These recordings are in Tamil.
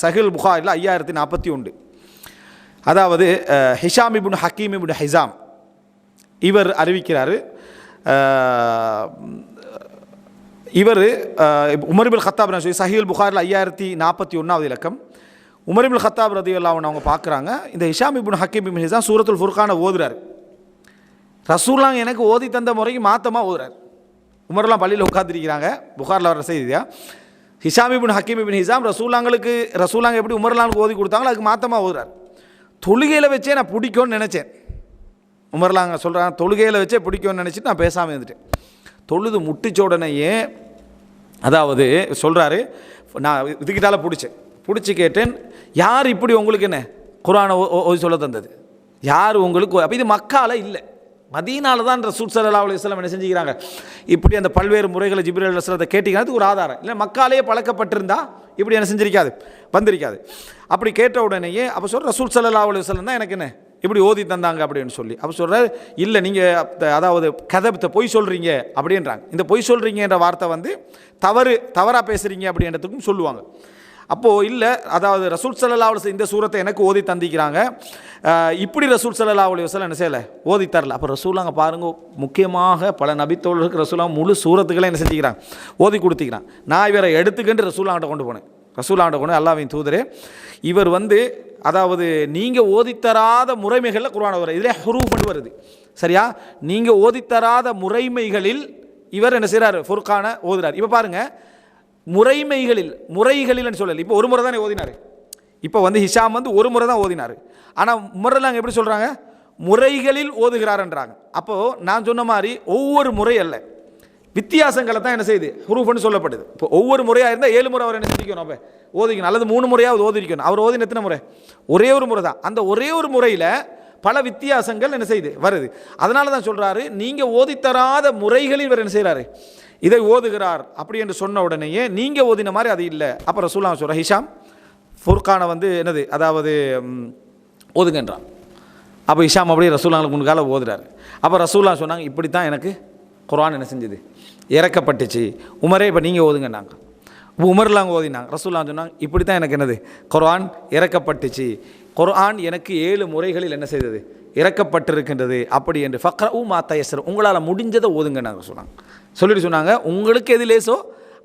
சஹீல் புகாரில் 5041. அதாவது ஹிஷாம் இப்னு ஹக்கீம் இப்னு ஹிசாம் இவர் அறிவிக்கிறார். இவர் உமர் இப்னு கத்தாப் சொல்லி சஹீல் புகாரில் 5041 இலக்கம். உமர் இப்னு கத்தாப் ரலியல்லாஹு அன்ஹு அவங்க பார்க்குறாங்க, இந்த ஹிஷாம் இப்னு ஹக்கீம் இப்னு ஹிசாம் சூரத்துல் ஃபுர்கானை ஓதுறாரு. ரசூலுல்லாஹ் எனக்கு ஓதி தந்த முறைக்கு மாத்தமாக ஓதுறாரு. உமர்லாம் பள்ளியில் உட்காந்துருக்கிறாங்க, புகாரில் வர செய்தியா. ஹிஷாம் இப்னு ஹக்கீம் இப்னு ஹிசாம் ரசூலுல்லாஹ் எப்படி உமர்லானுக்கு ஓதி கொடுத்தாங்களோ அதுக்கு மாத்தமாக ஓதுறாரு. தொழுகையில் வச்சே நான் பிடிக்கும்னு நினச்சேன். உமர்லாங்க சொல்கிறாங்க, தொழுகையில் வச்சே பிடிக்கும்னு நினச்சிட்டு நான் பேசாமல் இருந்துட்டேன். தொழுது முட்டிச்ச உடனேயே அதாவது சொல்கிறாரு, நான் இதுக்கிட்டால பிடிச்சி கேட்டேன், யார் இப்படி உங்களுக்கு என்ன குர்ஆனை ஓதி சொல்ல தந்தது, யார் உங்களுக்கு? அப்போ இது மக்கால இல்லை, மதீனால தான் ரசூல் ஸல்லல்லாஹு அலைஹி வஸல்லம் என்ன செஞ்சுக்கிறாங்க, இப்படி அந்த பல்வேறு முறைகளை ஜிப்ரீல் அலைஹிஸ்ஸலாத்தை கேட்டிங்கிறது ஒரு ஆதாரம். இல்லை மக்காலேயே பழக்கப்பட்டிருந்தா இப்படி என்ன செஞ்சிருக்காது, வந்திருக்காது. அப்படி கேட்ட உடனேயே அப்போ சொல்கிற ரசூல் ஸல்லல்லாஹு அலைஹி வஸல்லம் தான் எனக்கு என்ன இப்படி ஓதி தந்தாங்க அப்படின்னு சொல்லி. அப்போ சொல்கிறார், இல்லை நீங்கள் அதாவது கதபத்தை பொய் சொல்கிறீங்க அப்படின்றாங்க. இந்த பொய் சொல்கிறீங்கன்ற வார்த்தை வந்து தவறாக பேசுகிறீங்க அப்படின்றதுக்கும் சொல்லுவாங்க. அப்போது இல்லை, அதாவது ரசூல் ஸல்லல்லாஹு அலைஹி வஸல்லம் இந்த சூரத்தை எனக்கு ஓதி தந்திக்கிறாங்க, இப்படி ரசூல் ஸல்லல்லாஹு அலைஹி வஸல்லம் என்ன செய்யலை, ஓதி தரல. அப்போ ரசூலாங்க பாருங்க, முக்கியமாக பல நபித்தோழர்களுக்கு ரசூலாங்க முழு சூரத்துக்களை என்ன செஞ்சுக்கிறாங்க, ஓதி கொடுத்துக்கிறான். நான் இவரை எடுத்துக்கிட்டு ரசூலாங்கிட்ட கொண்டு போனேன். ரசூலாங்கிட்ட கொண்டு, அல்லாஹ்வின் தூதரே, இவர் வந்து அதாவது நீங்கள் ஓதித்தராத முறைமைகளில் குர்ஆன் வரும், இதில் ஹுரூஃப்னு வருது சரியா. நீங்கள் ஓதித்தராத முறைமைகளில் இவர் என்ன செய்கிறார், ஃபுர்கானை ஓதுறார். இப்போ பாருங்கள், முறைகளில் சொல்லலை. இப்போ ஒரு முறை தானே ஓதினார். இப்போ வந்து ஹிஷாம் வந்து ஒரு முறை தான் ஓதினார். ஆனால் முறைலாம் எப்படி சொல்கிறாங்க, முறைகளில் ஓதுகிறாருன்றாங்க. அப்போது நான் சொன்ன மாதிரி ஒவ்வொரு முறை அல்ல, வித்தியாசங்களை தான் என்ன செய்யுது ஹுரூஃப்னு சொல்லப்படுது. இப்போ ஒவ்வொரு முறையாக இருந்தால் 7 முறை அவர் என்ன செஞ்சுக்கணும், அப்போ ஓதிக்கணும், அல்லது 3 முறையாவது ஓதிக்கணும். அவர் ஓதின எத்தனை முறை, ஒரே ஒரு முறை தான். அந்த ஒரே ஒரு முறையில் பல வித்தியாசங்கள் என்ன செய்யுது வருது. அதனால தான் சொல்கிறாரு, நீங்கள் ஓதித்தராத முறைகளில் இவர் என்ன செய்கிறாரு, இதை ஓதுகிறார் அப்படி என்று சொன்ன உடனேயே நீங்கள் ஓதின மாதிரி அது இல்லை. அப்போ ரசூலுல்லாஹ் சொல்கிற ஹிஷாம் ஃபுர்கானை வந்து என்னது, அதாவது ஓதுங்கன்றான். அப்போ ஹிஷாம் அப்படியே ரசூலுல்லாஹ்க்கு முன்கால ஓதுறாரு. அப்போ ரசூலுல்லாஹ் சொன்னாங்க, இப்படி தான் எனக்கு குர்ஆன் என்ன செஞ்சது, இறக்கப்பட்டுச்சு. உமரே இப்போ நீங்கள் ஓதுங்கன்னாங்க. இப்போ உமர்லாம் ஓதினாங்க. ரசூலுல்லாஹ் சொன்னாங்க, இப்படி தான் எனக்கு என்னது குர்ஆன் இறக்கப்பட்டுச்சு. குர்ஆன் எனக்கு 7 முறைகளில் என்ன செய்தது, இறக்கப்பட்டிருக்கின்றது அப்படி என்று. ஃபக்ரஉ மா தயஸ்ஸர், உங்களால் முடிஞ்சதை ஓதுங்க நாங்கள் சொல்லிட்டு சொன்னாங்க, உங்களுக்கு எது லேசோ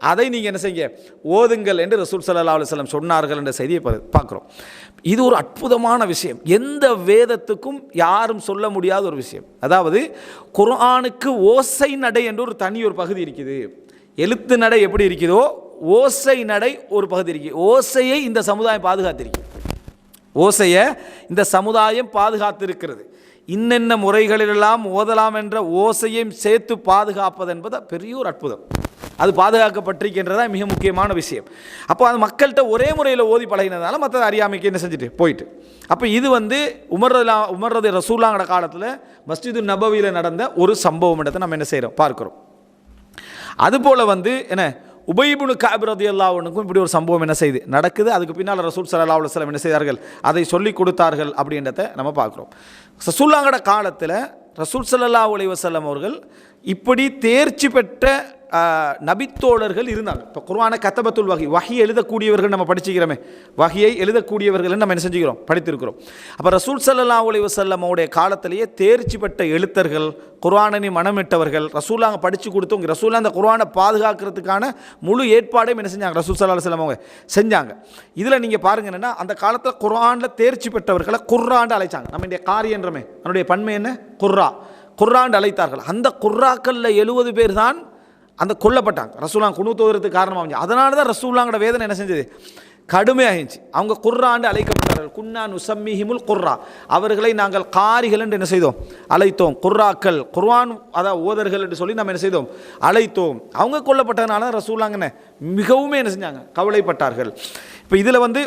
அதை நீங்கள் என்ன செய்ய ஓதுங்கள் என்று ரசூல் ஸல்லல்லாஹு அலைஹி வஸல்லம் சொன்னார்கள் என்ற செய்தியை பார்க்குறோம். இது ஒரு அற்புதமான விஷயம், எந்த வேதத்துக்கும் யாரும் சொல்ல முடியாத ஒரு விஷயம். அதாவது குர்ஆனுக்கு ஓசை நடை என்று ஒரு தனி ஒரு பகுதி இருக்குது. எழுத்து நடை எப்படி இருக்குதோ ஓசை நடை ஒரு பகுதி இருக்குது. ஓசையை இந்த சமுதாயம் பாதுகாத்திருக்கு, ஓசையை இந்த சமுதாயம் பாதுகாத்திருக்கிறது. இன்னென்ன முறைகளிலெல்லாம் ஓதலாம் என்ற ஓசையும் சேர்த்து பாதுகாப்பது என்பது பெரிய ஒரு அற்புதம். அது பாதுகாக்கப்பட்டிருக்கின்றதா மிக முக்கியமான விஷயம். அப்போ அது மக்கள்கிட்ட ஒரே முறையில் ஓதி பழகினதால மற்ற அறியாமைக்கு என்ன செஞ்சுட்டு போயிட்டு. அப்போ இது வந்து உமர்ரது ரசூலுல்லாஹ்வோட காலத்தில் மஸ்ஜிது நபவியில் நடந்த ஒரு சம்பவம் இடத்தை நம்ம என்ன செய்கிறோம் பார்க்குறோம். அதுபோல் வந்து என்ன உபய் இப்னு கஅப் ரலியல்லாஹு அன்ஹுக்கும் இப்படி ஒரு சம்பவம் என்ன செய்து நடக்குது. அதுக்கு பின்னால் ரசூல் ஸல்லல்லாஹு அலைஹி வஸல்லம் என்ன செய்தார்கள், அதை சொல்லி கொடுத்தார்கள் அப்படின்றத நம்ம பார்க்குறோம். ரசூலுல்லாஹ்வோட காலத்தில் ரசூல் ஸல்லல்லாஹு அலைஹி வஸல்லம் அவர்கள் இப்படி தேர்ச்சி பெற்ற நபித்தோழர்கள் இருந்தாங்க. இப்போ குர்ஆனை கத்தபத்துல் வஹி எழுதக்கூடியவர்கள் நம்ம படிச்சுக்கிறோமே, வஹியை எழுதக்கூடியவர்கள் நம்ம என்ன செஞ்சுக்கிறோம், படித்திருக்கிறோம். அப்போ ரசூல் ஸல்லல்லாஹு அலைஹி வஸல்லம் அவருடைய காலத்திலேயே தேர்ச்சி பெற்ற எழுத்தர்கள், குர்ஆனை மனமிட்டவர்கள் ரசூலுல்லாஹ் படித்து கொடுத்தவங்க. ரசூலுல்லாஹ் அந்த குர்ஆனை பாதுகாக்கிறதுக்கான முழு ஏற்பாடையும் என்ன செஞ்சாங்க, ரசூல் ஸல்லல்லாஹு அலைஹி வஸல்லம் அவங்க செஞ்சாங்க. இதில் நீங்கள் பாருங்க என்னென்னா, அந்த காலத்தில் குர்ஆனில் தேர்ச்சி பெற்றவர்களை குர்ஆன்னு அழைச்சாங்க. நம்ம இந்த காரியன்றமே அதனுடைய பன்மை என்ன, குர்ஆன்னு அழைத்தார்கள். அந்த குர்ஆக்களில் 70 பேர் தான் அந்த கொல்லப்பட்டாங்க. ரசூலுல்லாஹ் குனூத் ஓதுறதுக்கு காரணமாக. அதனால தான் ரசூலுல்லாஹ்வோட வேதனை என்ன செஞ்சது, கடுமையாகிச்சு. அவங்க குர்ஆன்னு அழைக்கப்பட்டார்கள். குன்னா நுசம்மிஹிமுல் குர்ஆ, அவர்களை நாங்கள் காரிகள் என்று என்ன செய்தோம், அழைத்தோம். குர்ஆக்கள், குர்ஆன் அதாவது ஓதர்கள் என்று சொல்லி நம்ம என்ன செய்தோம், அழைத்தோம். அவங்க கொல்லப்பட்டதுனால ரசூலுல்லாஹ் என்ன மிகவும் என்ன செஞ்சாங்க, கவலைப்பட்டார்கள். இப்போ இதில் வந்து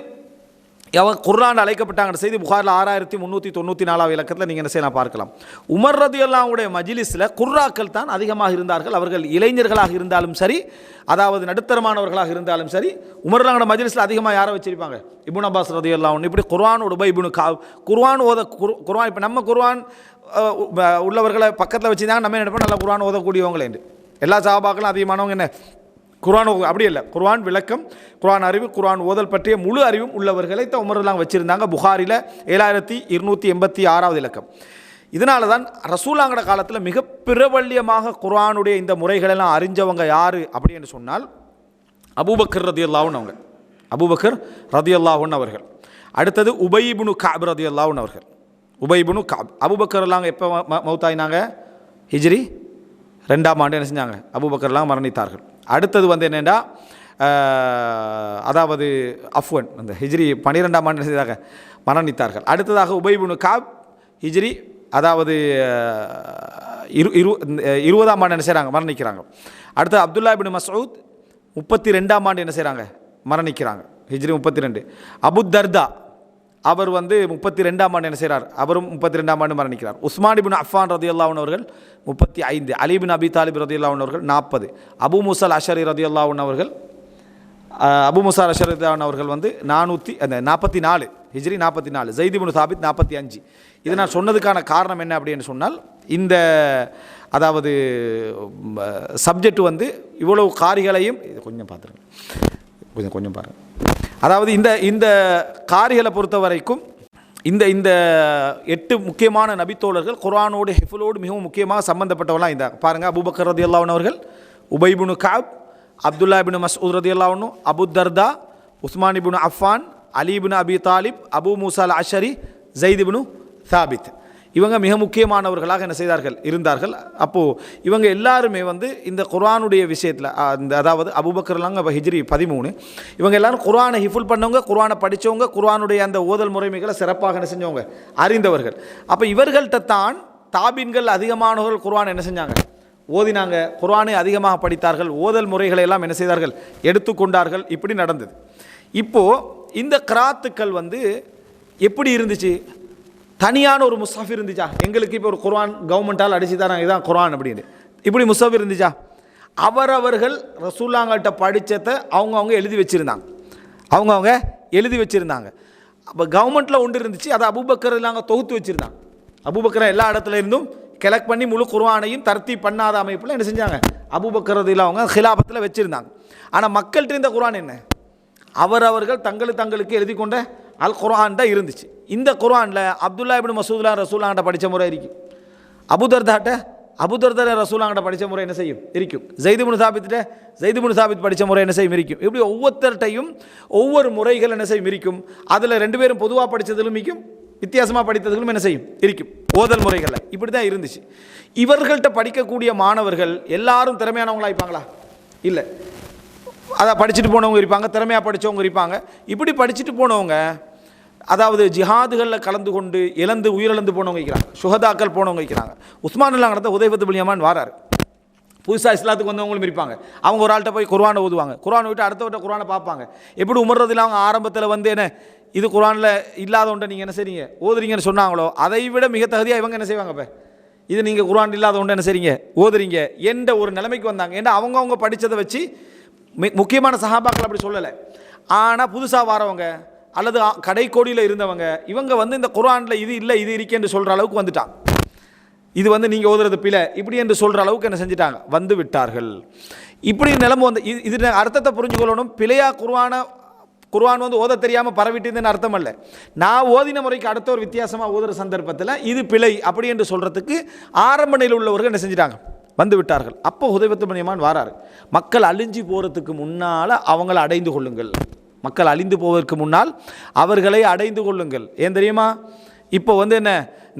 அவங்க குர்ஆன் அழைக்கப்பட்டாங்க செய்தி புகாரில் 6394 இலக்கத்தில் நீங்கள் என்ன செய்யலாம் பார்க்கலாம். உமர் ரலியல்லாஹுடைய மஜ்லிஸில் குர்ஆக்கள் தான் அதிகமாக இருந்தார்கள். அவர்கள் இளைஞர்களாக இருந்தாலும் சரி, அதாவது நடுத்தரமானவர்களாக இருந்தாலும் சரி, உமர் ரலியல்லாஹுடைய மஜ்லிஸில் அதிகமாக யாரை வச்சிருப்பாங்க, இப்னு அப்பாஸ் ரலியல்லாஹு அன்ஹு. இப்படி குர்ஆனோட உபய் இப்னு கஅப் குர்ஆன் ஓத குர்ஆன் இப்போ நம்ம குர்ஆன் உள்ளவர்களை பக்கத்தில் வச்சுருந்தாங்க, நம்ம என்ன நினைப்போம், நல்லா குர்ஆன் ஓதக்கூடியவங்களே. எல்லா சஹாபாக்களும் அதிகமானவங்க என்ன குர்ஆன் அப்படி இல்லை, குர்ஆன் விளக்கம், குர்ஆன் அறிவு, குர்ஆன் ஓதல் பற்றிய முழு அறிவும் உள்ளவர்களை தான் உமர்லாம் வச்சுருந்தாங்க. புகாரில் 7286வது இலக்கம். இதனால தான் ரசூலாங்கட காலத்தில் மிக பிரபல்யமாக குர்ஆனுடைய இந்த முறைகளெல்லாம் அறிஞ்சவங்க யார் அப்படின்னு சொன்னால் அபூபக்கர் ரதியல்லாஹு அவங்க, அபூபக்கர் ரதியல்லாஹு அவர்கள். அடுத்தது உபை இப்னு கஅப் ரதியல்லாஹு அவர்கள். உபை இப்னு கஅப். அபூபக்கர்லாம் எப்போ மௌத்தாயினாங்க? ஹிஜ்ரி 2ஆம் ஆண்டு என்ன செஞ்சாங்க? அபூபக்கர்லாம் மரணித்தார்கள். அடுத்தது வந்து என்னென்னா அதாவது அஃப்வன் அந்த ஹிஜ்ரி 12ஆம் ஆண்டு என்ன செய்தாங்க? மரணித்தார்கள். அடுத்ததாக உபை இப்னு கஅப் ஹிஜ்ரி அதாவது 20ஆம் ஆண்டு என்ன செய்கிறாங்க? மரணிக்கிறாங்க. அடுத்து அப்துல்லா இப்னு மஸ்ஊத் 32ஆம் ஆண்டு என்ன செய்கிறாங்க? மரணிக்கிறாங்க. ஹிஜ்ரி 32. அபு தர்தா அவர் வந்து 32ஆம் ஆண்டு என்ன செய்கிறார்? அவரும் 32ஆம் ஆண்டு மரணிக்கிறார். உஸ்மான் இப்னு அஃபான் ரதியல்லாஹு அன்ஹு அவர்கள் 35. அலி இப்னு அபி தாலிப் ரதியல்லாஹு அன்ஹு அவர்கள் 40. அபு மூஸா அஷ்அரி ரதியல்லாஹு அன்ஹு அவர்கள் அபு மூஸா அஷ்அரி ரதியல்லாஹு அன்ஹு அவர்கள் வந்து 44 ஹிஜ்ரி 44. ஸைத் இப்னு சாபித் 45. இது நான் சொன்னதுக்கான காரணம் என்ன அப்படின்னு சொன்னால் இந்த அதாவது சப்ஜெக்ட் வந்து இவ்வளவு காரிகளையும் கொஞ்சம் பார்த்துருங்க, கொஞ்சம் பாருங்கள். அதாவது இந்த காரிகளை பொறுத்த வரைக்கும் இந்த 8 முக்கியமான நபித்தோழர்கள் குர்ஆனோடு ஹிஃபுலோடு மிகவும் முக்கியமாக சம்பந்தப்பட்டவர்களாக இந்த பாருங்கள். அபூபக்கர் ரதியல்லாஹு அன்ஹு அவர்கள், உபை இப்னு கஅப், அப்துல்லா இப்னு மஸ்ஊத் ரதியல்லாஹு அன்ஹு, அபு தர்தா, உஸ்மான் இப்னு அஃபான், அலி இப்னு அபி தாலிப், அபு மூஸா அஷ்அரி, ஸைத் இப்னு சாபித். இவங்க மிக முக்கியமானவர்களாக என்ன செய்தார்கள்? இருந்தார்கள். அப்போது இவங்க எல்லாருமே வந்து இந்த குர்ஆனுடைய விஷயத்தில் இந்த அதாவது அபூபக்கர்லாம் இப்போ ஹிஜ்ரி 13. இவங்க எல்லாரும் குர்ஆனை ஹிஃபுல் பண்ணவங்க, குர்ஆனை படித்தவங்க, குர்ஆனுடைய அந்த ஓதல் முறைமைகளை சிறப்பாக என்ன செஞ்சவங்க? அறிந்தவர்கள். அப்போ இவர்கள்ட்ட தான் தாபீன்கள் அதிகமானவர்கள் குர்ஆன் என்ன செஞ்சாங்க? ஓதினாங்க. குர்ஆனை அதிகமாக படித்தார்கள். ஓதல் முறைகளை எல்லாம் என்ன செய்தார்கள்? எடுத்துக்கொண்டார்கள். இப்படி நடந்தது. இப்போது இந்த கிராத்துக்கள் வந்து எப்படி இருந்துச்சு? தனியான ஒரு முஸ்ஹஃப் இருந்துச்சா? எங்களுக்கு இப்போ ஒரு குர்ஆன் கவர்மெண்ட்டால் அடிச்சு தராங்க, இதுதான் குர்ஆன் அப்படின்னு, இப்படி முஸ்ஹஃப் இருந்துச்சா? அவரவர்கள் ரசூலுல்லாஹ்கிட்ட படித்ததை அவங்கவுங்க எழுதி வச்சுருந்தாங்க. அப்போ கவர்மெண்ட்டில் ஒன்று இருந்துச்சு, அதை அபூபக்கர் நாங்கள் தொகுத்து வச்சுருந்தாங்க. அபூபக்கர் எல்லா இடத்துல இருந்தும் கலெக்ட் பண்ணி முழு குர்ஆனையும் தர்த்தீப் பண்ணாத அமைப்பில் என்ன செஞ்சாங்க? அபூபக்கர் அவங்க ஹிலாபத்தில் வச்சுருந்தாங்க. ஆனால் மக்கள்கிட்ட இந்த குர்ஆன் என்ன? அவரவர்கள் தங்களுக்கு எழுதி கொண்ட அல் குர்ஆன் தான் இருந்துச்சு. இந்த குர்ஆனில் அப்துல்லா இப்னு மஸ்ஊத்லாம் ரசூலுல்லாஹ்கிட்ட படித்த முறை இருக்கும். அபு தர்தா ரசூலுல்லாஹ்கிட்ட படித்த முறை என்ன செய்யும்? இருக்கும். ஸைத் இப்னு சாபித் படித்த முறை என்ன செய்யும்? இருக்கும். இப்படி ஒவ்வொருத்தர்கிட்டையும் ஒவ்வொரு முறைகள் என்ன செய்யும்? இருக்கும். அதில் 2 பேரும் பொதுவாக படித்ததிலும் இருக்கும், வித்தியாசமாக படித்ததிலும் என்ன செய்யும்? இருக்கும். ஓதல் முறைகளில் இப்படி தான் இருந்துச்சு. இவர்கள்ட்ட படிக்கக்கூடிய மாணவர்கள் எல்லாரும் திறமையானவங்களாக இருப்பாங்களா? இல்லை. அதை படிச்சுட்டு போனவங்க இருப்பாங்க, திறமையாக படித்தவங்க இருப்பாங்க. இப்படி படிச்சுட்டு போனவங்க அதாவது ஜிஹாதுகளில் கலந்து கொண்டு உயிரிழந்து போனவங்க இருக்கிறாங்க, சுஹதாக்கள் போனவங்க இருக்கிறாங்க. உஸ்மான் எல்லாம் நடந்த ஹுதைஃபத்து பின் யமான் வாராரு. புதுசாக இஸ்லாத்துக்கு வந்தவங்களும் இருப்பாங்க. அவங்க ஒரு ஆள்கிட்ட போய் குர்ஆனை ஓதுவாங்க, குர்ஆனை விட்டு அடுத்தவர்கிட்ட குர்ஆனை பார்ப்பாங்க. எப்படி உமர் ரலியல்லாஹு அவங்க ஆரம்பத்தில் வந்து என்ன இது குர்ஆனில் இல்லாத ஒன்றை நீங்கள் என்ன செய்றீங்க ஓதுறீங்கன்னு சொன்னாங்களோ அதை விட மிக தகுதியாக இவங்க என்ன செய்வாங்க? இப்போ இது நீங்கள் குர்ஆன் இல்லாத ஒன்றை என்ன செய்றீங்க ஓதுறீங்க என்ற ஒரு நிலைமைக்கு வந்தாங்க. ஏன்னா அவங்க படித்ததை வச்சு முக்கியமான சஹாபாக்கள் அப்படி சொல்லலை. ஆனால் புதுசாக வரவங்க அல்லது கடைக்கோடியில் இருந்தவங்க இவங்க வந்து இந்த குர்ஆனில் இது இல்லை இது இருக்கே என்று சொல்கிற அளவுக்கு வந்துட்டாங்க. இது வந்து நீங்கள் ஓதுறது பிழை இப்படி என்று சொல்கிற அளவுக்கு என்ன செஞ்சிட்டாங்க? வந்து விட்டார்கள். இப்படி நிலைமை வந்து இது அர்த்தத்தை புரிஞ்சுக்கொள்ளணும். பிழையா குர்ஆன் வந்து ஓத தெரியாமல் பரவிட்டுன்னு அர்த்தம் அல்ல. நான் ஓதின முறைக்கு அடுத்த ஒரு வித்தியாசமாக ஓதுற சந்தர்ப்பத்தில் இது பிழை அப்படி என்று சொல்கிறதுக்கு ஆரம்ப நிலையில் உள்ளவர்கள் என்ன செஞ்சிட்டாங்க? வந்து விட்டார்கள். அப்போ ஹுதைஃபத்து பின் யமான் வாராரு. மக்கள் அழிஞ்சு போகிறதுக்கு முன்னால் அவங்களை அடைந்து கொள்ளுங்கள், மக்கள் அழிந்து போவதற்கு முன்னால் அவர்களை அடைந்து கொள்ளுங்கள். ஏன் தெரியுமா? இப்போ வந்து என்ன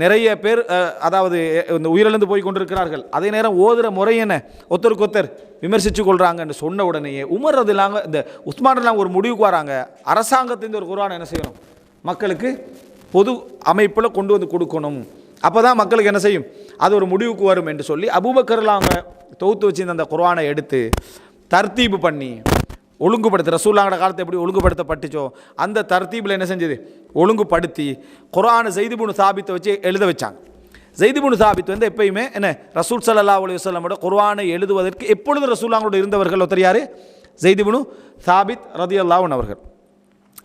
நிறைய பேர் அதாவது இந்த உயிரிழந்து போய் கொண்டிருக்கிறார்கள். அதே நேரம் ஓதுகிற முறை என்ன ஒருத்தருக்கு ஒருத்தர் விமர்சித்து கொள்கிறாங்கன்னு சொன்ன உடனேயே உமர் ரலியல்லாஹு இந்த உஸ்மான் எல்லாம் ஒரு முடிவுக்கு வராங்க. அரசாங்கத்தின் ஒரு குர்ஆன் என்ன செய்யணும்? மக்களுக்கு பொது அமைப்பில் கொண்டு வந்து கொடுக்கணும். அப்போ தான் மக்களுக்கு என்ன செய்யும்? அது ஒரு முடிவுக்கு வரும் என்று சொல்லி அபூபக்கர்லாம் அவங்க தொகுத்து வச்சு அந்த குர்ஆனை எடுத்து தர்த்தீபு பண்ணி ஒழுங்குபடுத்த ரசூலுல்லாஹ்வோட காலத்தை எப்படி ஒழுங்குபடுத்தப்பட்டுச்சோ அந்த தர்த்தீபில் என்ன செஞ்சது? ஒழுங்குபடுத்தி குர்ஆனை ஸைத் இப்னு சாபித்தை வச்சு எழுத வச்சாங்க. ஸைத் இப்னு சாபித் வந்து எப்பயுமே என்ன ரசூல் ஸல்லல்லாஹு அலைஹி வஸல்லமோட குர்ஆனை எழுதுவதற்கு எப்பொழுதும் ரசூலுல்லாஹ்வோட இருந்தவர்கள் ஒருத்தர் யார்? ஸைத் இப்னு சாபித் ரலியல்லாஹு அன்ஹு அவர்கள்.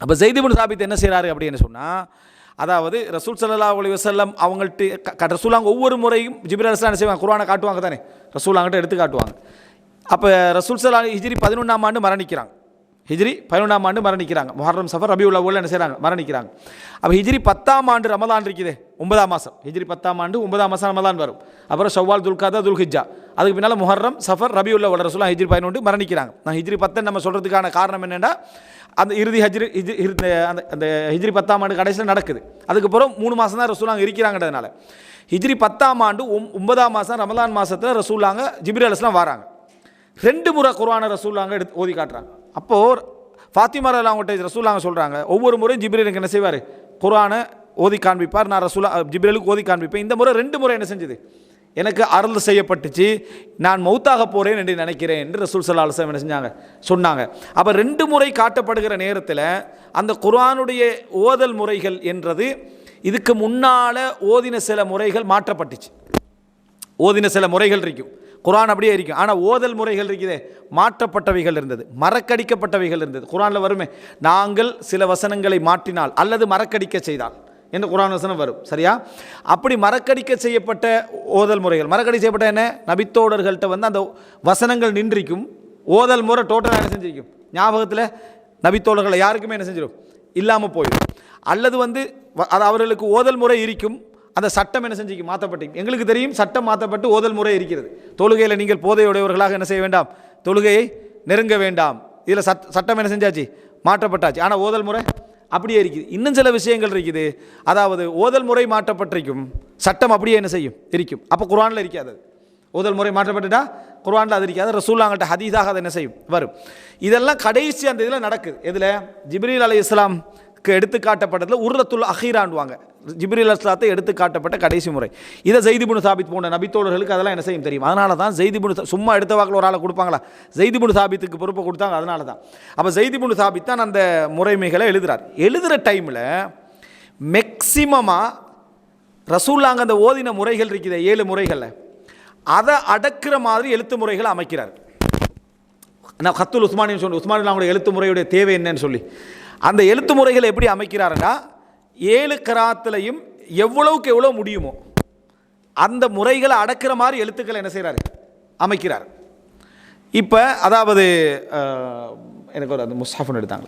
அப்போ ஸைத் இப்னு சாபித் என்ன செய்கிறாரு அப்படின்னு சொன்னால் அதாவது ரசூல் ஸல்லல்லாஹு அலைஹி வஸல்லம் அவங்கள்ட்ட ரசூலுல்லாஹ் ஒவ்வொரு முறையும் ஜிப்ரீல் அலைஹிஸ்ஸலாம் என்ன செய்வாங்க? குர்ஆனை காட்டுவாங்க தானே, ரசூலுல்லாஹ்கிட்ட எடுத்து காட்டுவாங்க. அப்போ ரசூல் ஸல்லல்லாஹு அலைஹி ஹிஜ்ரி 11ஆம் ஆண்டு மரணிக்கிறாங்க. ஹிஜ்ரி 11ஆம் ஆண்டு மரணிக்கிறாங்க. முஹர்ரம் சஃபர் ரபியுல் அவ்வல் என்ன செய்கிறாங்க, மரணிக்கிறாங்க. அப்போ ஹிஜ்ரி 10ஆம் ஆண்டு ரமலான் இருக்குது, 9ஆம் மாதம். ஹிஜ்ரி 10ஆம் ஆண்டு 9ஆம் மாதம் ரமலான் வரும். அப்புறம் ஷவ்வால், துல்காதா, துல்ஹிஜ்ஜா, அதுக்கு பின்னால் முஹர்ரம் சஃபர் ரபியுல் அவ்வல். ரசூலுல்லாஹ் ஹிஜ்ரி 11 மரணிக்கிறாங்க. நான் ஹிஜ்ரி 10 நம்ம சொல்கிறதுக்கான காரணம் என்னென்னா, அந்த இறுதி அந்த ஹிஜ்ரி 10ஆம் ஆண்டு கடைசியில் நடக்குது. அதுக்கப்புறம் 3 மாதம் தான் ரசூலுல்லாஹ் இருக்கிறாங்கன்றதுனால ஹிஜ்ரி 10ஆம் ஆண்டு 9ஆம் மாதம் ரமலான் மாதத்தில் ரசூலுல்லாஹ் ஜிப்ரீல் அலைஹிஸ்ஸலாம் வராங்க. 2 முறை குர்ஆனை ரசூலுல்லாஹ் எடுத்து ஓதி காட்டுறாங்க. அப்போது ஃபாத்திமா அவங்கள்ட்ட ரசூலுல்லாஹ் சொல்கிறாங்க, ஒவ்வொரு முறையும் ஜிப்ரீலுக்கு என்ன செய்வார், குர்ஆனை ஓதி காண்பிப்பார். நான் ஜிப்ரீலுக்கு ஓதி காண்பிப்பேன். இந்த முறை 2 முறை என்ன செஞ்சது, எனக்கு அருள் செய்யப்பட்டுச்சு, நான் மௌத்தாக போகிறேன் என்று நினைக்கிறேன் என்று ரசூல் ஸல்லல்லாஹு அலைஹி வஸல்லம் என்ன செஞ்சாங்க, சொன்னாங்க. அப்போ 2 முறை காட்டப்படுகிற நேரத்தில் அந்த குர்ஆனுடைய ஓதல் முறைகள் என்றது இதுக்கு முன்னால் ஓதின சில முறைகள் மாற்றப்பட்டுச்சு. ஓதின சில முறைகள் இருக்கும், குர்ஆன் அப்படியே இருக்கும். ஆனால் ஓதல் முறைகள் இருக்குதே, மாற்றப்பட்டவைகள் இருந்தது, மறக்கடிக்கப்பட்டவைகள் இருந்தது. குர்ஆனில் வருமே, நாங்கள் சில வசனங்களை மாற்றினால் அல்லது மறக்கடிக்க செய்தால் என்று குர்ஆன் வசனம் வரும். சரியா? அப்படி மறக்கடிக்க செய்யப்பட்ட ஓதல் முறைகள், மறக்கடி செய்யப்பட்ட என்ன, நபித்தோடர்கள்ட்ட அந்த வசனங்கள் நின்றிருக்கும், ஓதல் முறை டோட்டலாக என்ன செஞ்சிருக்கும், ஞாபகத்தில் நபித்தோடர்களை யாருக்குமே என்ன செஞ்சிடும், இல்லாமல் போயிடும். அல்லது அது அவர்களுக்கு ஓதல் முறை இருக்கும், அந்த சட்டம் என்ன செஞ்சிக்கும், மாற்றப்பட்டு. எங்களுக்கு தெரியும் சட்டம் மாற்றப்பட்டு ஓதல் முறை இருக்கிறது. தொழுகையில் நீங்கள் போதையுடையவர்களாக என்ன செய்ய வேண்டாம், தொழுகையை நெருங்க வேண்டாம், இதில் சட்டம் என்ன செஞ்சாச்சு, மாற்றப்பட்டாச்சு. ஆனால் ஓதல் முறை அப்படியே இருக்குது. இன்னும் சில விஷயங்கள் இருக்குது, அதாவது ஓதல் முறை மாற்றப்பட்டிருக்கும், சட்டம் அப்படியே என்ன செய்யும், இருக்கும். அப்போ குர்ஆனில் இருக்காது. ஓதல் முறை மாற்றப்பட்டுட்டா குர்ஆனில் அது இருக்காது. ரசூலுல்லாஹ்ட்ட ஹதீஸாக அது என்ன செய்யும், வரும். இதெல்லாம் கடைசி அந்த இதில் நடக்குது. இதில் ஜிப்ரீல் அலைஹிஸ்ஸலாம்க்கு எடுத்து காட்டப்பட்டதில் உர்ரத்துல் அஹீரான்வாங்க, ஜிப்ரீல் அலைஹிஸ்ஸலாத்தை எடுத்து காட்டப்பட்ட கடைசி முறை. இதை ஸைத் இப்னு சாபித் போன்ற நபித்தோழர்களுக்கு அதெல்லாம் என்ன செய்யும் தெரியும். அதனால தான் ஸைத் இப்னு, சும்மா எடுத்த வாக்கில் ஒரு ஆளை கொடுப்பாங்களா, ஸைத் இப்னு சாபித்துக்கு பொறுப்பை கொடுத்தாங்க. அதனால தான். அப்போ ஸைத் இப்னு சாபித் தான் அந்த முறைமைகளை எழுதுறார். எழுதுகிற டைமில் மேக்சிமமாக ரசூலுல்லாஹ் அந்த ஓதின முறைகள் இருக்குது 7 முறைகளில், அதை அடக்கிற மாதிரி எழுத்து முறைகளை அமைக்கிறார். நான் கத்துல் உஸ்மானின்னு சொல்லி, உஸ்மான் அவங்களுடைய எழுத்து முறையுடைய தேவை என்னன்னு சொல்லி அந்த எழுத்து முறைகளை எப்படி அமைக்கிறாருன்னா, 7 கராத்துலையும் எவ்வளவுக்கு எவ்வளோ முடியுமோ அந்த முறைகளை அடக்கிற மாதிரி எழுத்துக்களை என்ன செய்கிறாரு, அமைக்கிறார். இப்போ அதாவது எனக்கு ஒரு அந்த முஸ்ஹஃப்னு எடுத்தாங்க,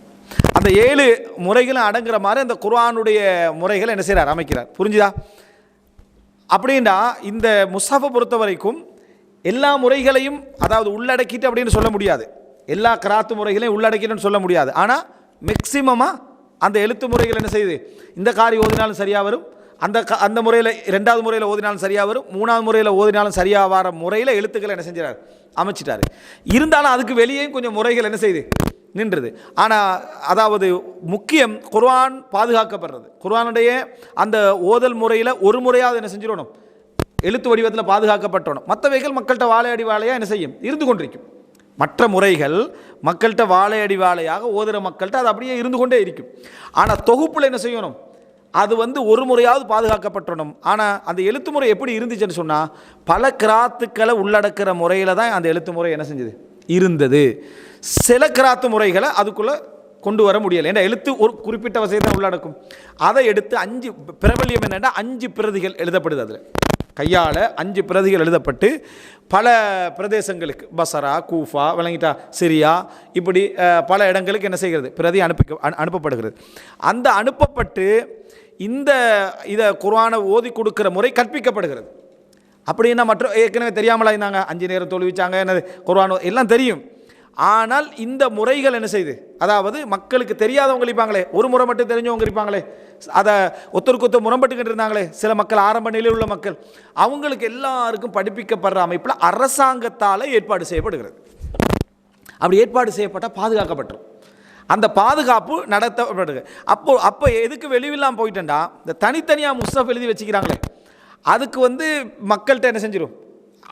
அந்த 7 முறைகளும் அடங்குற மாதிரி அந்த குர்ஆனுடைய முறைகளை என்ன செய்கிறார், அமைக்கிறார். புரிஞ்சுதா? அப்படின்னா இந்த முஸ்ஹஃபை பொறுத்த வரைக்கும் எல்லா முறைகளையும் அதாவது உள்ளடக்கிட்டு அப்படின்னு சொல்ல முடியாது, எல்லா கராத்து முறைகளையும் உள்ளடக்கிட்டுன்னு சொல்ல முடியாது. ஆனால் மேக்சிமமாக அந்த எழுத்து முறைகள் என்ன செய்யுது, இந்த காரி ஓதினாலும் சரியாக வரும், அந்த முறையில் 2வது முறையில் ஓதினாலும் சரியாக வரும், 3வது முறையில் ஓதினாலும் சரியாக வர முறையில் எழுத்துக்களை என்ன செஞ்சார், அமைச்சிட்டார். இருந்தாலும் அதுக்கு வெளியேயும் கொஞ்சம் முறைகள் என்ன செய்யுது, நின்றுது. ஆனால் அதாவது முக்கியம் குர்ஆன் பாதுகாக்கப்படுறது. குர்ஆனுடைய அந்த ஓதல் முறையில் ஒரு முறையாவது என்ன செஞ்சிடணும், எழுத்து வடிவத்தில் பாதுகாக்கப்பட்டணும். மற்றவைகள் மக்கள்கிட்ட வாழையடி வாழையாக என்ன செய்யும், இருந்து கொண்டிருக்கும். மற்ற முறைகள் மக்கள்கிட்ட வாழையடி வாழையாக ஓதுகிற மக்கள்கிட்ட அது அப்படியே இருந்து கொண்டே இருக்கும். ஆனால் தொகுப்பில் என்ன செய்யணும், அது ஒரு முறையாவது பாதுகாக்கப்பட்டணும். ஆனால் அந்த எழுத்து முறை எப்படி இருந்துச்சுன்னு சொன்னால், பல கிராத்துக்களை உள்ளடக்கிற முறையில் தான் அந்த எழுத்து முறை என்ன செஞ்சது, இருந்தது. சில கிராத்து முறைகளை அதுக்குள்ளே கொண்டு வர முடியலை. ஏன்னா எழுத்து ஒரு குறிப்பிட்ட வசதியை உள்ளடக்கும். அதை எடுத்து 5 பிரபல்யம் என்னென்னா 5 பிரதிகள் எழுதப்படுது. அதில் கையால் 5 பிரதிகள் எழுதப்பட்டு பல பிரதேசங்களுக்கு, பசரா, கூஃபா, விளங்கிட்டா, சிரியா, இப்படி பல இடங்களுக்கு என்ன செய்கிறது, பிரதி அனுப்பப்படுகிறது. அந்த அனுப்பப்பட்டு இதை குர்ஆனை ஓதி கொடுக்குற முறை கற்பிக்கப்படுகிறது. அப்படின்னா மற்ற ஏற்கனவே தெரியாமலா இருந்தாங்க, 5 நேரம் தொழுவிச்சாங்க, என்னது குர்ஆன் எல்லாம் தெரியும். ஆனால் இந்த முறைகள் என்ன செய்யுது, அதாவது மக்களுக்கு தெரியாதவங்க இருப்பாங்களே, ஒரு முறை மட்டும் தெரிஞ்சவங்க இருப்பாங்களே, அதை ஒருத்தருக்கு முரம்பட்டுக்கிட்டு இருந்தாங்களே சில மக்கள், ஆரம்ப நிலையில் உள்ள மக்கள், அவங்களுக்கு எல்லாருக்கும் படிப்பிக்கப்படுற அமைப்பில் அரசாங்கத்தால் ஏற்பாடு செய்யப்படுகிறது. அப்படி ஏற்பாடு செய்யப்பட்டால் பாதுகாக்கப்பட்டுரும். அந்த பாதுகாப்பு நடத்தப்படுது. அப்போ எதுக்கு வெளியில்லாமல் போயிட்டேன்டா, இந்த தனித்தனியாக முஸ்ஹஃப் எழுதி வச்சுக்கிறாங்களே, அதுக்கு மக்கள்கிட்ட என்ன செஞ்சிடும்,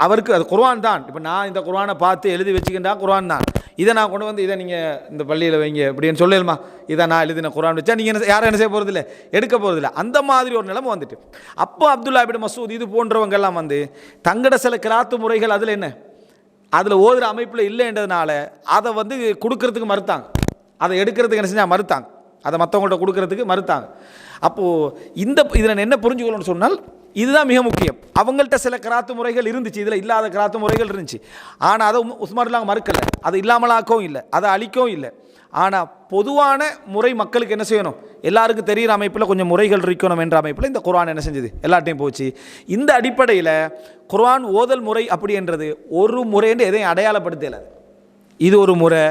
அவருக்கு அது குர்ஆன் தான். இப்போ நான் இந்த குர்ஆனை பார்த்து எழுதி வச்சுக்கிட்டா குர்ஆன் தான், இதை நான் கொண்டு இதை நீங்கள் இந்த பள்ளியில் வைங்க அப்படின்னு சொல்லலுமா, இதை நான் எழுதின குர்ஆன் வச்சா நீங்கள் யாரும் என்ன செய்ய போகிறதில்ல, எடுக்க போகிறதில்ல. அந்த மாதிரி ஒரு நிலைமை வந்துட்டு. அப்போ அப்துல்லா இப்னு மஸ்ஊத் இது போன்றவங்கெல்லாம் தங்கட சில கிராத்து முறைகள் அதில் என்ன, அதில் ஓதுகிற அமைப்பில் இல்லைன்றதுனால அதை கொடுக்கறதுக்கு மறுத்தாங்க, அதை எடுக்கிறதுக்கு என்ன செஞ்சால் மறுத்தாங்க, அதை மற்றவங்கள்ட்ட கொடுக்கறதுக்கு மறுத்தாங்க. அப்போது இதில் என்ன புரிஞ்சுக்கணும்னு சொன்னால் இதுதான் மிக முக்கியம். அவங்கள்ட்ட சில கிராத்து முறைகள் இருந்துச்சு, இதில் இல்லாத கிராத்து முறைகள் இருந்துச்சு. ஆனால் அதை உஸ்மான்லாம் மறுக்கலை, அதை இல்லாமலாக்கவும் இல்லை, அதை அழிக்கவும் இல்லை. ஆனால் பொதுவான முறை மக்களுக்கு என்ன செய்யணும், எல்லாருக்கும் தெரிகிற அமைப்பில் கொஞ்சம் முறைகள் இருக்கணும் என்ற அமைப்பில் இந்த குர்ஆன் என்ன செஞ்சது, எல்லாட்டையும் போச்சு. இந்த அடிப்படையில் குர்ஆன் ஓதல் முறை அப்படி என்றது ஒரு முறை என்று எதையும் அடையாளப்படுத்தலை. இது ஒரு முறை,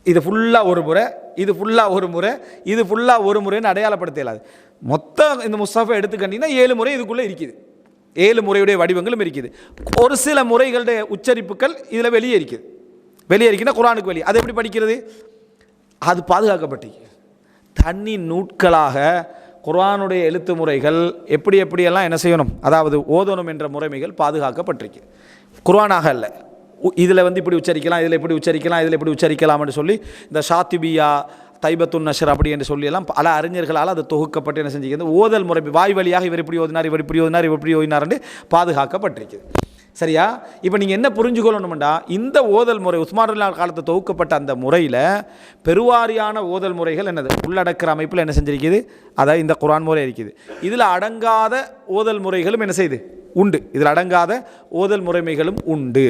இது ஃபுல்லாக ஒரு முறை, இது ஃபுல்லாக ஒரு முறை, இது ஃபுல்லாக ஒரு முறைன்னு அடையாளப்படுத்தலாது. மொத்தம் இந்த முஸ்ஹஃபை எடுத்துக்கிட்டிங்கன்னா 7 முறை இதுக்குள்ளே இருக்குது, 7 முறையுடைய வடிவங்களும் இருக்குது. ஒரு சில முறைகளுடைய உச்சரிப்புகள் இதில் வெளியே இருக்குது, வெளியே இருக்குன்னா குர்ஆனுக்கு வெளியே. அது எப்படி படிக்கிறது, அது பாதுகாக்கப்பட்டு தனி நூட்களாக குர்ஆனுடைய எழுத்து முறைகள் எப்படி எப்படியெல்லாம் என்ன செய்யணும், அதாவது ஓதணும் என்ற முறைமைகள் பாதுகாக்கப்பட்டிருக்கு. குர்ஆனாக அல்ல, இதில் வந்து இப்படி உச்சரிக்கலாம், இதில் இப்படி உச்சரிக்கலாம், இதில் இப்படி உச்சரிக்கலாம்னு சொல்லி இந்த ஷாத்திபியா தைபத்துன் நஷர் அப்படி என்று சொல்லி எல்லாம் பல அறிஞர்களால் அது தொகுக்கப்பட்டு என்ன செஞ்சுக்கிறது, ஓதல் முறை வாய் வழியாக இவர் இப்படி ஓதினார், இவர் இப்படி ஓதினார், இவர் இப்படி ஓதினார் என்று பாதுகாக்கப்பட்டிருக்குது. சரியா? இப்போ நீங்கள் என்ன புரிஞ்சுக்கொள்ளணும்டா, இந்த ஓதல் முறை உஸ்மான் காலத்தில் தொகுக்கப்பட்ட அந்த முறையில் பெருவாரியான ஓதல் முறைகள் என்னது உள்ளடக்கிற அமைப்பில் என்ன செஞ்சிருக்குது, அதாவது இந்த குர்ஆன் முறை இருக்குது. இதில் அடங்காத ஓதல் முறைகளும் என்ன செய்யுது, உண்டு. இதில் அடங்காத ஓதல் முறைமைகளும் உண்டு.